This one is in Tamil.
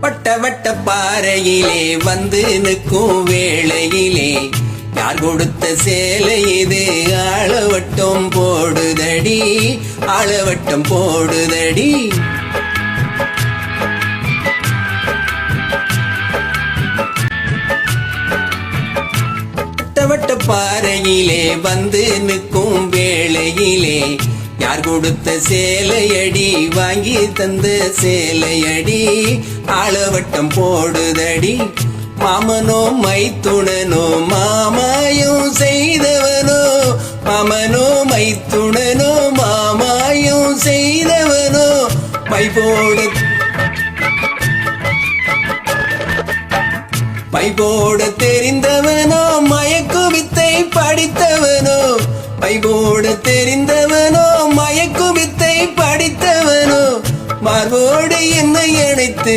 வட்ட வட்ட பாறையிலே வந்து நிற்கும் வேளையிலே யார் கொடுத்த சேலை இது ஆளவட்டம் போடுதடி, ஆளவட்டம் போடுதடி. வட்ட பாறையிலே வந்து நிற்கும் வேளையிலே யார் கொடுத்த சேலையடி, வாங்கி தந்த சேலையடி, ஆளவட்டம் போடுதடி. மாமனோ மைத்துணனோ மாமாயும் செய்தவனோ, மாமனோ மைத்துணனோ மாமாயும் செய்தவனோ, மைபோட தெரிந்தவனோ, மயக்கு வித்தை படித்தவனோ, மைபோட தெரிந்தவனோ, மயக்கு வித்தை படித்தவனோ, மார்போடு என்னை அணைத்து